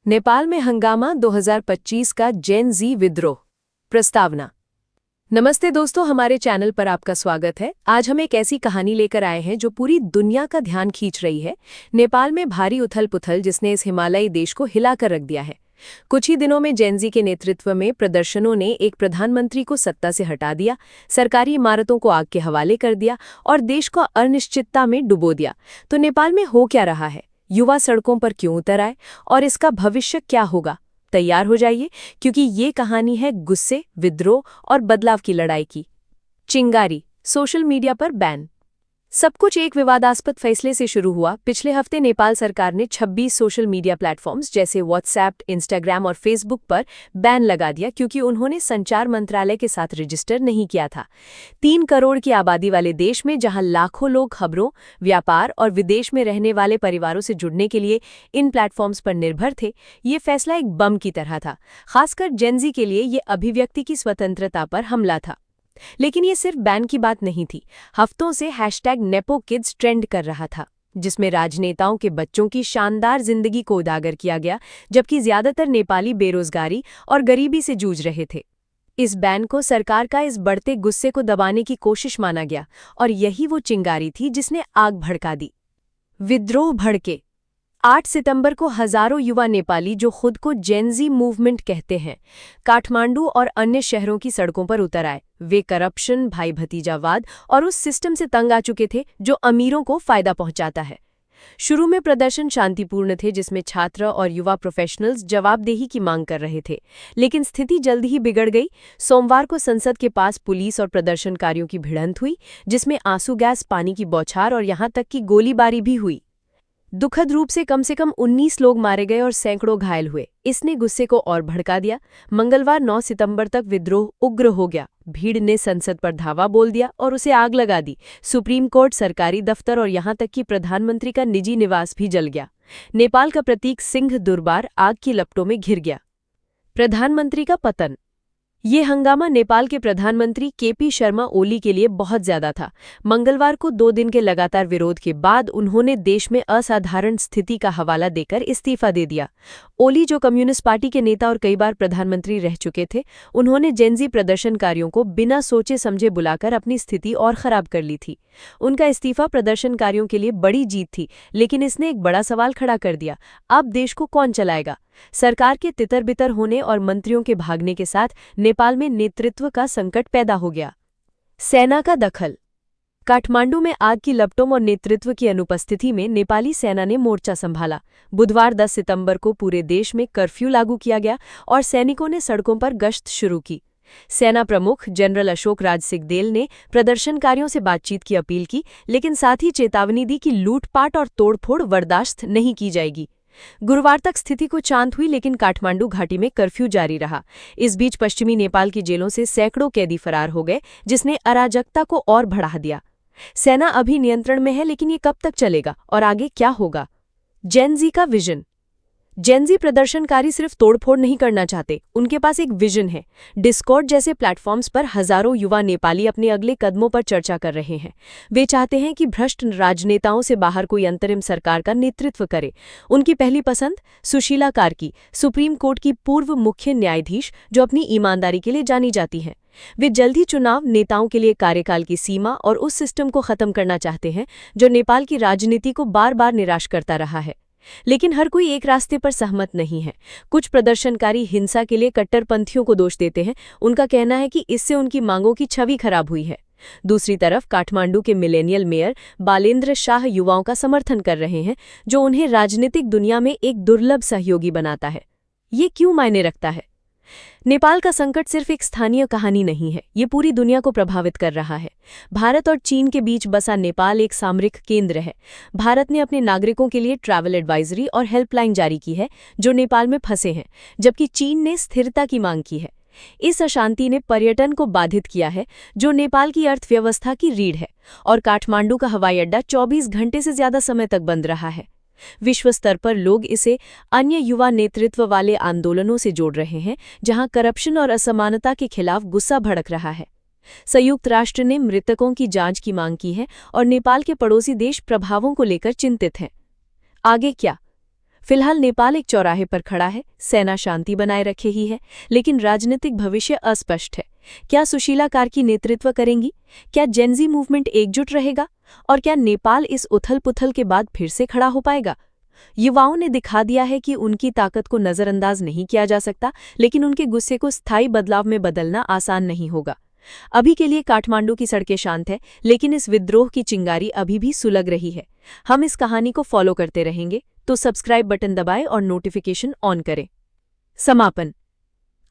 नेपाल में हंगामा 2025 का जेन ज़ी विद्रोह प्रस्तावना। नमस्ते दोस्तों, हमारे चैनल पर आपका स्वागत है। आज हम एक ऐसी कहानी लेकर आए हैं जो पूरी दुनिया का ध्यान खींच रही है। नेपाल में भारी उथल-पुथल जिसने इस हिमालयी देश को हिलाकर रख दिया है। कुछ ही दिनों में जेन ज़ी के नेतृत्व में प्रदर्शनों ने एक प्रधानमंत्री को सत्ता से हटा दिया, सरकारी इमारतों को आग के हवाले कर दिया और देश को अनिश्चितता में डुबो दिया। तो नेपाल में हो क्या रहा है? युवा सड़कों पर क्यों उतर आए और इसका भविष्य क्या होगा? तैयार हो जाइए, क्योंकि ये कहानी है गुस्से, विद्रोह और बदलाव की लड़ाई की। चिंगारी सोशल मीडिया पर बैन। सब कुछ एक विवादास्पद फैसले से शुरू हुआ। पिछले हफ्ते नेपाल सरकार ने 26 सोशल मीडिया प्लेटफॉर्म्स जैसे व्हाट्सएप, इंस्टाग्राम और फेसबुक पर बैन लगा दिया, क्योंकि उन्होंने संचार मंत्रालय के साथ रजिस्टर नहीं किया था। 3 करोड़ की आबादी वाले देश में जहां लाखों लोग खबरों, व्यापार और विदेश में रहने वाले परिवारों से जुड़ने के लिए इन प्लेटफॉर्म्स पर निर्भर थे, ये फैसला एक बम की तरह था। खासकर जेन ज़ी के लिए ये अभिव्यक्ति की स्वतंत्रता पर हमला था। लेकिन ये सिर्फ बैन की बात नहीं थी। हफ्तों से #NepoKids ट्रेंड कर रहा था, जिसमें राजनेताओं के बच्चों की शानदार जिंदगी को उजागर किया गया, जबकि ज्यादातर नेपाली बेरोजगारी और गरीबी से जूझ रहे थे। इस बैन को सरकार का इस बढ़ते गुस्से को दबाने की कोशिश माना गया, और यही वो चिंगारी थी जिसने आग भड़का दी। विद्रोह भड़के। 8 सितंबर को हजारों युवा नेपाली, जो खुद को जेन ज़ी मूवमेंट कहते हैं, काठमांडू और अन्य शहरों की सड़कों पर उतर आए। वे करप्शन, भाई भतीजावाद और उस सिस्टम से तंग आ चुके थे जो अमीरों को फायदा पहुंचाता है। शुरू में प्रदर्शन शांतिपूर्ण थे, जिसमें छात्र और युवा प्रोफेशनल्स जवाबदेही की मांग कर रहे थे। लेकिन स्थिति जल्द ही बिगड़ गई। सोमवार को संसद के पास पुलिस और प्रदर्शनकारियों की भिड़ंत हुई, जिसमें आंसू गैस, पानी की बौछार और यहां तक कि गोलीबारी भी हुई। दुखद रूप से कम 19 लोग मारे गए और सैकड़ों घायल हुए। इसने गुस्से को और भड़का दिया। मंगलवार 9 सितंबर तक विद्रोह उग्र हो गया। भीड़ ने संसद पर धावा बोल दिया और उसे आग लगा दी। सुप्रीम कोर्ट, सरकारी दफ्तर और यहां तक कि प्रधानमंत्री का निजी निवास भी जल गया। नेपाल का प्रतीक सिंह दुर्बार आग की लपटों में घिर गया। प्रधानमंत्री का पतन। ये हंगामा नेपाल के प्रधानमंत्री केपी शर्मा ओली के लिए बहुत ज्यादा था। मंगलवार को 2 दिन के लगातार विरोध के बाद उन्होंने देश में असाधारण स्थिति का हवाला देकर इस्तीफा दे दिया। ओली, जो कम्युनिस्ट पार्टी के नेता और कई बार प्रधानमंत्री रह चुके थे, उन्होंने जेन ज़ी प्रदर्शनकारियों को बिना सोचे समझे बुलाकर अपनी स्थिति और खराब कर ली थी। उनका इस्तीफा प्रदर्शनकारियों के लिए बड़ी जीत थी, लेकिन इसने एक बड़ा सवाल खड़ा कर दिया। अब देश को कौन चलाएगा? सरकार के तितर-बितर होने और मंत्रियों के भागने के साथ नेपाल में नेतृत्व का संकट पैदा हो गया। सेना का दखल। काठमांडू में आग की लपटों और नेतृत्व की अनुपस्थिति में नेपाली सेना ने मोर्चा संभाला। बुधवार 10 सितंबर को पूरे देश में कर्फ्यू लागू किया गया और सैनिकों ने सड़कों पर गश्त शुरू की। सेना प्रमुख जनरल अशोक राज सिंहदेल ने प्रदर्शनकारियों से बातचीत की अपील की, लेकिन साथ ही चेतावनी दी कि लूटपाट और तोड़फोड़ बर्दाश्त नहीं की जाएगी। गुरुवार तक स्थिति को शांत हुई, लेकिन काठमांडू घाटी में कर्फ्यू जारी रहा। इस बीच पश्चिमी नेपाल की जेलों से सैकड़ों कैदी फरार हो गए, जिसने अराजकता को और बढ़ा दिया। सेना अभी नियंत्रण में है, लेकिन ये कब तक चलेगा और आगे क्या होगा? जेन ज़ी का विजन। जेन ज़ी प्रदर्शनकारी सिर्फ तोड़फोड़ नहीं करना चाहते, उनके पास एक विजन है। डिस्कॉर्ड जैसे प्लेटफॉर्म्स पर हजारों युवा नेपाली अपने अगले कदमों पर चर्चा कर रहे हैं। वे चाहते हैं कि भ्रष्ट राजनेताओं से बाहर कोई अंतरिम सरकार का नेतृत्व करे। उनकी पहली पसंद सुशीला कार्की, सुप्रीम कोर्ट की पूर्व मुख्य न्यायाधीश, जो अपनी ईमानदारी के लिए जानी जाती हैं। वे जल्द ही चुनाव, नेताओं के लिए कार्यकाल की सीमा और उस सिस्टम को खत्म करना चाहते हैं जो नेपाल की राजनीति को बार बार निराश करता रहा है। लेकिन हर कोई एक रास्ते पर सहमत नहीं है। कुछ प्रदर्शनकारी हिंसा के लिए कट्टरपंथियों को दोष देते हैं। उनका कहना है कि इससे उनकी मांगों की छवि खराब हुई है। दूसरी तरफ काठमांडू के मिलेनियल मेयर बालेन्द्र शाह युवाओं का समर्थन कर रहे हैं, जो उन्हें राजनीतिक दुनिया में एक दुर्लभ सहयोगी बनाता है। ये क्यों मायने रखता है? नेपाल का संकट सिर्फ एक स्थानीय कहानी नहीं है, ये पूरी दुनिया को प्रभावित कर रहा है। भारत और चीन के बीच बसा नेपाल एक सामरिक केंद्र है। भारत ने अपने नागरिकों के लिए ट्रैवल एडवाइजरी और हेल्पलाइन जारी की है, जो नेपाल में फंसे हैं, जबकि चीन ने स्थिरता की मांग की है। इस अशांति ने पर्यटन को बाधित किया है, जो नेपाल की अर्थव्यवस्था की रीढ़ है, और काठमांडू का हवाई अड्डा 24 घंटे से ज्यादा समय तक बंद रहा है। विश्व स्तर पर लोग इसे अन्य युवा नेतृत्व वाले आंदोलनों से जोड़ रहे हैं, जहां करप्शन और असमानता के खिलाफ गुस्सा भड़क रहा है। संयुक्त राष्ट्र ने मृतकों की जांच की मांग की है और नेपाल के पड़ोसी देश प्रभावों को लेकर चिंतित हैं। आगे क्या? फिलहाल नेपाल एक चौराहे पर खड़ा है, सेना शांति बनाए रखे ही है, लेकिन राजनीतिक भविष्य अस्पष्ट है। क्या सुशीला कार्की नेतृत्व करेंगी? क्या जेनजी मूवमेंट एकजुट रहेगा? और क्या नेपाल इस उथल-पुथल के बाद फिर से खड़ा हो पाएगा? युवाओं ने दिखा दिया है कि उनकी ताकत को नजरअंदाज नहीं किया जा सकता, लेकिन उनके गुस्से को स्थायी बदलाव में बदलना आसान नहीं होगा। अभी के लिए काठमांडू की सड़कें शांत है, लेकिन इस विद्रोह की चिंगारी अभी भी सुलग रही है। हम इस कहानी को फॉलो करते रहेंगे, तो सब्सक्राइब बटन दबाएं और नोटिफिकेशन ऑन करें। समापन।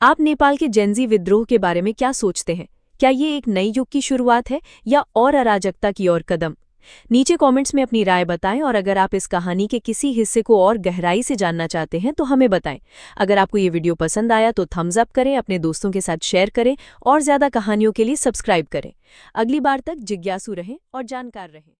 आप नेपाल के जेनजी विद्रोह के बारे में क्या सोचते हैं? क्या ये एक नई युग की शुरुआत है या और अराजकता की ओर कदम? नीचे कमेंट्स में अपनी राय बताएं और अगर आप इस कहानी के किसी हिस्से को और गहराई से जानना चाहते हैं तो हमें बताएं। अगर आपको ये वीडियो पसंद आया तो थम्स अप करें, अपने दोस्तों के साथ शेयर करें और ज़्यादा कहानियों के लिए सब्सक्राइब करें। अगली बार तक जिज्ञासु रहें और जानकार रहें।